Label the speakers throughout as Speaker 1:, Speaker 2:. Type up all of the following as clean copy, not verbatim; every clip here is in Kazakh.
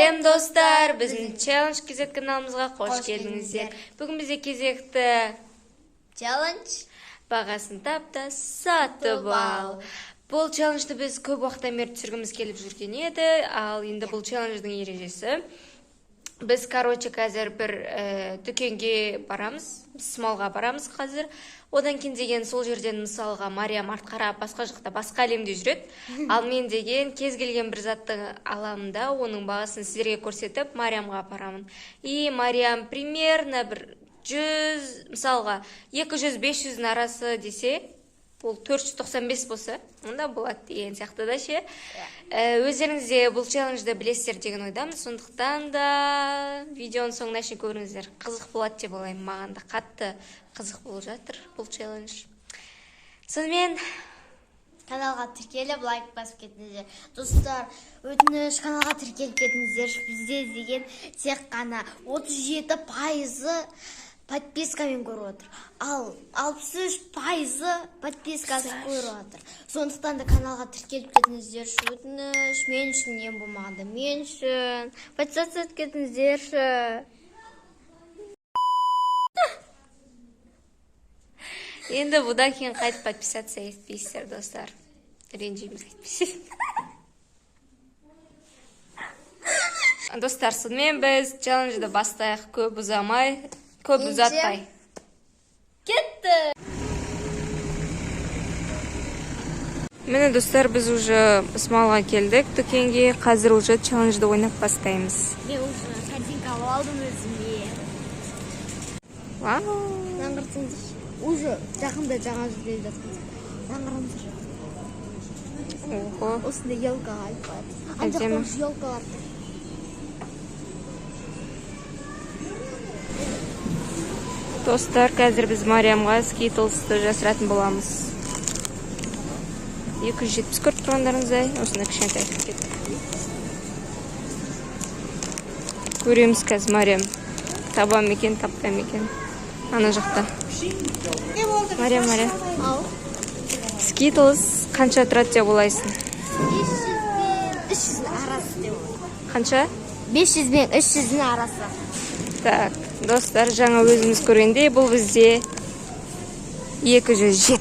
Speaker 1: Сәлем достар, біздің Challenge KZ каналымызға қош келдіңіздер. Бүгін бізде кезекті
Speaker 2: Challenge
Speaker 1: бағасын тапта сатып ал. Бұл челленджді біз көп уақыттан бері түсіргіміз келіп жүрген еді, ал енді бұл челлендждің ережесі. Біз, қазір бір дүкенге барамыз, смолға барамыз қазір. Одан кейін деген сол жерден мысалға Мариям артқара басқа жақта, басқа әлемде жүреді. Ал мен деген кез келген бір затты аламында, оның бағасын сіздерге көрсетіп, Мариямға апарамын. И Мариям примерно бір 100, мысалға 200-500 арасы десе, бұл 495 болса, онда болады деген сияқты да ше. Өздеріңіз де бұл челленджді білесіздер деген ойдамыз, сондықтан да видеоның соңына шейін көріңіздер. Қызық болады деп ойлаймын, маған да қатты қызық болып жатыр бұл челлендж. Сонымен
Speaker 2: каналға тіркеліп, лайк басып кетіңіздер. Достар, өтініш, каналға тіркеліп кетіңіздер. Бізде деген тек қана 37% подпискамен көріп отыр. Ал 63% подпискасы көріп отыр. Сондықтан да каналға тіркеліп кетіңіздер. Өтініш, мен үшін не болмағанда, мен үшін подписаться кетіңіздер.
Speaker 1: енді бұдан кейін қайтып подписаться етпейсіздер, достар. Ренжиміз айтпейсіз. Достар, сонымен біз челленджді бастайық, көп ұзамай, көп ұзатпай.
Speaker 2: Кетті!
Speaker 1: Міне, достар, біз уже смолға келдік дүкенге. Қазір уже челленджді ойнап бастаймыз.
Speaker 2: Мен уже картинка алдым өзіме.
Speaker 1: Вау!
Speaker 2: Жаңғыртыңыз. Уже жақында жаңа жүздеп жатқан. Жаңғырыңыз.
Speaker 1: Ого!
Speaker 2: Осында елка айтпады.
Speaker 1: Әдемі.
Speaker 2: Андақта елкалар.
Speaker 1: Достар, қазір біз Мариямға скитлсты жасыратын боламыз. 270 көріп тұрғандарыңыздай, осында кішкентай кетті. Көреміз қазір Мариям. Табам екен, таппам екен. Ана жақта. Мариям.
Speaker 2: Ау.
Speaker 1: Скитлс қанша тұрады деп ойлайсың?
Speaker 2: 500 бен 300 арасы деп ойлаймын.
Speaker 1: Қанша?
Speaker 2: 500 бен 300 арасы.
Speaker 1: Так, достар, жаңа өзіміз көргенде бұл бізде 270.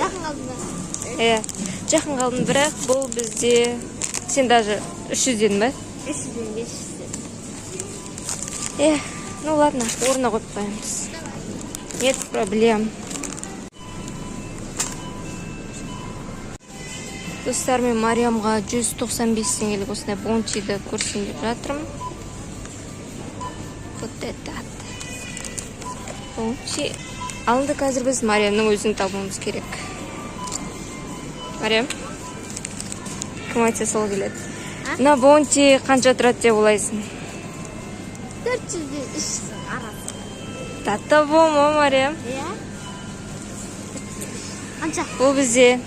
Speaker 2: Жақын қалдың ба?
Speaker 1: Жақын қалдың, бірақ бұл бізде, сен даже 300 дедің ба?
Speaker 2: 300 бен 500.
Speaker 1: Ну ладно, орнына қойып қоямыз. Нет проблем. Достар, мен Мариямға 195 теңгелік осындай бончиді көрсем деп жатырмын. Вот это. Бончи. Алынды қазір біз Мариямның өзін табуымыз керек. Мариям, кім айтса сол келеді. Мына бончи қанша тұрады деп ойлайсың?
Speaker 2: 400 бен 300 арасы.
Speaker 1: Тата болма, Мариям.
Speaker 2: Қанша?
Speaker 1: Бұл бізде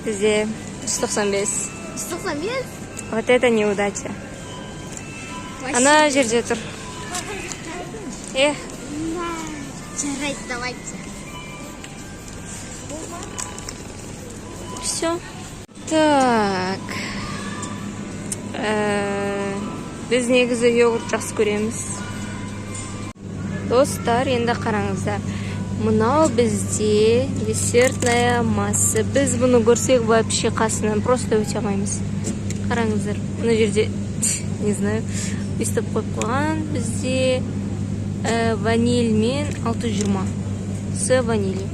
Speaker 1: 195.
Speaker 2: 195?
Speaker 1: Вот это неудача. Ана жерде тұр.
Speaker 2: Жарайды, давайте.
Speaker 1: Все. Так. Біз негізі йогурт жақсы көреміз. Достар, енді қараңыздар. Мынау бізде десертная масса. Біз бұны көрсек вообще қасынан просто өте алмаймыз. Қараңыздар. Мына жерде, не знаю, өстіп қойып қойған. Бізде ваниль мен 620. С ваниль.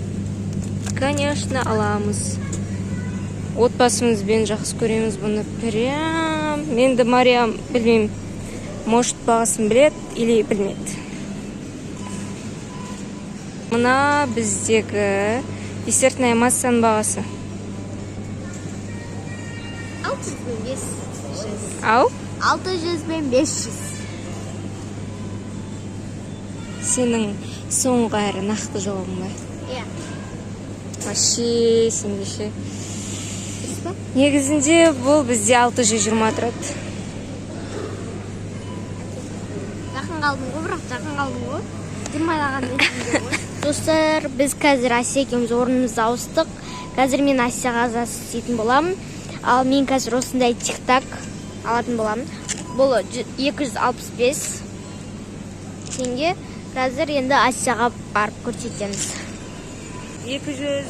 Speaker 1: Конечно, аламыз. Отбасымызбен жақсы көреміз бұны. Прям. Менді Мариям, білмеймін, может бағасын білет или білмет. Мына біздегі десертная массаның бағасы.
Speaker 2: 600 бен 500.
Speaker 1: Ау?
Speaker 2: 600 бен 500.
Speaker 1: Сенің соңғы әрі нақты жауабың ба? Вообще, сенде ше. Негізінде бұл бізде 620 тұрады.
Speaker 2: Жақын қалдың ғой, бірақ жақын қалдың ғой. Дұрмайлаған өтінде ғой. Достар, біз қазір Асия екеуміз орнымызды ауыстық. Қазір мен Асияға азасы істейтін боламын. Ал мен қазір осындай тик-так алатын боламын. Бұл 265 теңге. Қазір енді Асияға барып көрсетеміз.
Speaker 1: 200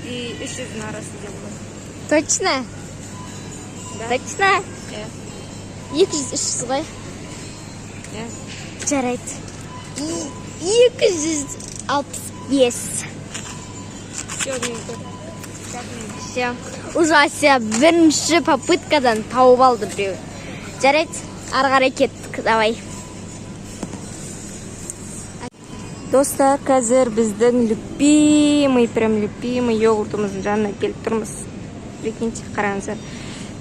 Speaker 1: и 300 арасында болады.
Speaker 2: Точно?
Speaker 1: Да.
Speaker 2: Точно?
Speaker 1: Иә.
Speaker 2: 200-300 ғой.
Speaker 1: Иә.
Speaker 2: Жарайды. 265. Все. Уже Асия бірінші попыткадан тауып алды біреу. Жарайды. Ары қарай кеттік. Давай.
Speaker 1: Достар, қазір біздің прям любимый йогуртымыздың жанына келіп тұрмыз. Прикиньте, қараңыздар.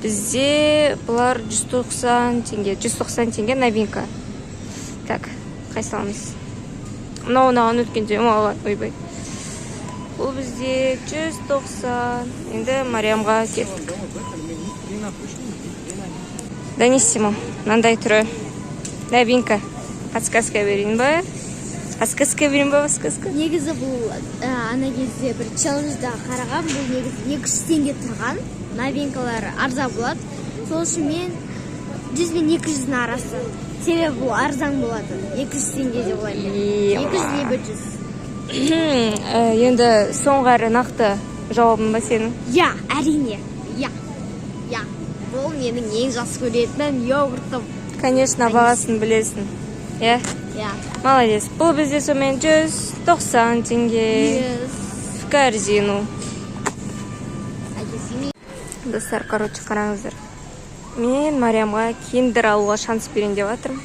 Speaker 1: Бізде бұлар 190 теңге новинка. Так, қайсаламыз. Мынауын өткенде, ойбай. Бұл бізде 190. Енді Мариямға кеттік. Даниссимо, мынандай түрі. Новинка. Подсказка берейін ба? Подсказка берейін ба?
Speaker 2: Негізі бұл ана кезде бір челленджда қараған, бұл негізі 200 теңге тұрған. Новинкалары арзан болады. Сол үшін мен 100 мен 200-дің арасы. Себебі бұл арзан болады. 200 теңге деп ойлаймын. 200 не 100.
Speaker 1: Енді соңғы әрі нақты жауабың ба сенің?
Speaker 2: Я, әрине. Я. Бұл менің ең жақсы көретін йогуртым.
Speaker 1: Конечно, бағасын білесің. Я?
Speaker 2: Я.
Speaker 1: Молодец. Бұл бізде сомен 190 теңге. В корзину. Достар, қараңыздар. Мен Мариямға киндер алуға шанс берейін деп жатырмын.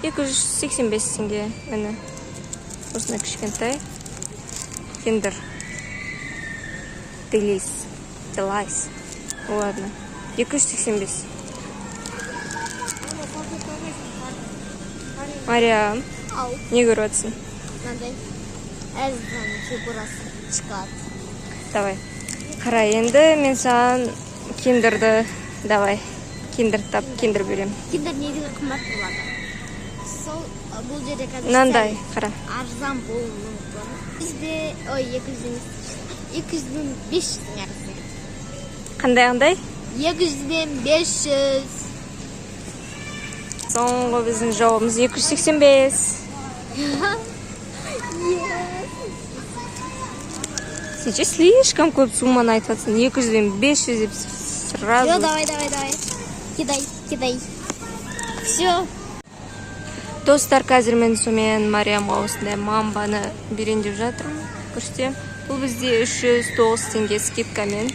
Speaker 1: 285 теңге. Міне. Осындай кішкентай. Киндер. Делис. Ладно. 285. Мариям, не көріп жатсың?
Speaker 2: Мынандай әзілдің фигурасы шығады.
Speaker 1: Давай. Қара, енді мен саған киндерді, давай. Киндер тап, киндер берем.
Speaker 2: Киндер негізі қымбат болады. Сол бұл жерде қазір
Speaker 1: Мынандай, қара.
Speaker 2: арзан болуы мүмкін. 200-500 арасы.
Speaker 1: Қандай?
Speaker 2: 200 мен 500.
Speaker 1: Соңғы біздің жауабымыз 285. Сен че слишком көп сумманы айтып жатсың. 200 мен 500 деп сразу.
Speaker 2: Все, давай. Кидай. Все.
Speaker 1: Достар, қазір мен сомен Мариямға осындай мамбаны берейін деп жатырмын. Көрсетем. Бұл бізде 309 теңге скидкамен.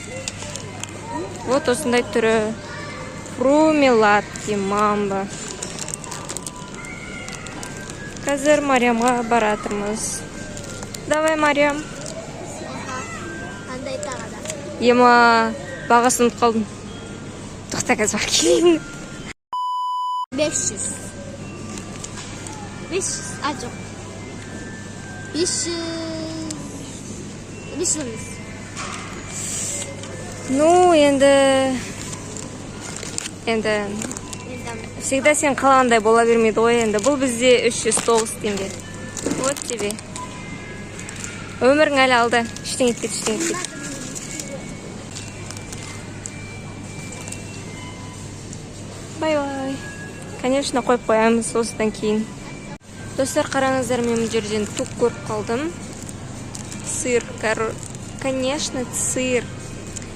Speaker 1: Вот осындай түрі. Фрумеладки мамба. Қазір Мариямға баратырмыз. Давай, Мариям.
Speaker 2: Қандай тағада?
Speaker 1: Ема, бағасын ұмытып қалдым. Тоқта, қазір бар келейін.
Speaker 2: 500. Жоқ. 500 емес.
Speaker 1: Ну, енді всегда сен қалағандай бола бермейді ғой. Енді бұл бізде 309 теңге. Вот тебе. Өмірің әлі алды. Ештеңе етпейді. Бай-бай. Конечно, қойып қоямыз осыдан кейін. Достар, қараңыздар, мен бұл жерден тук көріп қалдым. Сыр, конечно, сыр.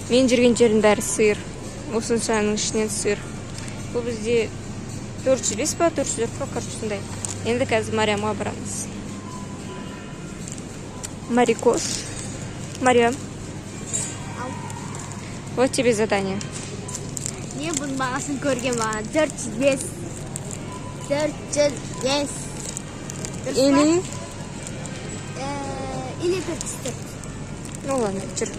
Speaker 1: Мен жүрген жердің бәрі сыр. Осыншаның ішінен сыр. Бұл бізде 405 па, 404 па, қаршысындай. Енді қазір Мариямға барамыз. Марикош. Мариям. Вот тебе задание.
Speaker 2: Не бұның бағасын көрген маған? 405.
Speaker 1: Или
Speaker 2: 404.
Speaker 1: Ну ладно, жүр.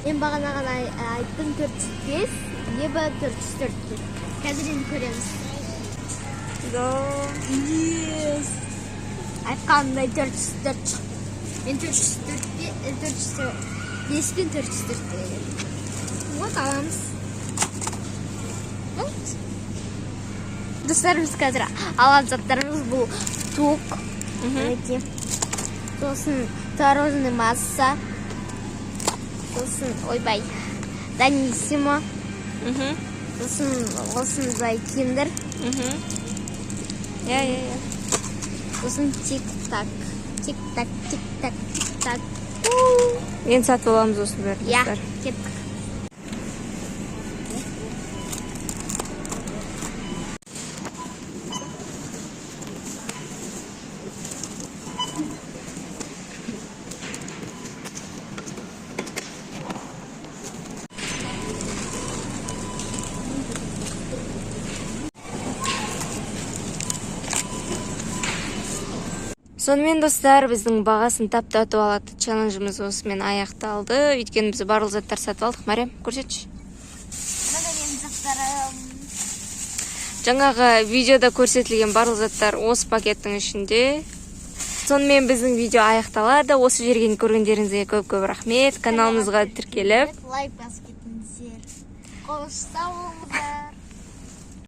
Speaker 2: Мен бағанаған айттым 405, ебі 404. Қазір енді көреміз. Айтқанымдай 404 шық. Мен 404 пен 404 деген. Вот аламыз. Достар, біз қазір алған заттарымыз бұл тук. Сосын творожный масса. Сосын, ойбай, Даниссимо.
Speaker 1: Мгм.
Speaker 2: Осындай киндер.
Speaker 1: Иә.
Speaker 2: Сосын тик-так. Тик-так, тик-так, тик-так.
Speaker 1: Енді сатып аламыз осыны бәрін,
Speaker 2: Я,
Speaker 1: достар.
Speaker 2: кеттік.
Speaker 1: Сонымен достар, біздің бағасын таптатып алады челленджіміз осымен аяқталды. Өйткені біз барлық заттар сатып алдық. Мария, көрсетші.
Speaker 2: Мына менің заттарым.
Speaker 1: Жаңағы видеода көрсетілген барлық заттар осы пакеттің ішінде. Сонымен біздің видео аяқталады. Осы жерге көргендеріңізге көп-көп рахмет. Каналымызға тіркеліп
Speaker 2: Лайк басып кетіңіздер. Қоштасамыз.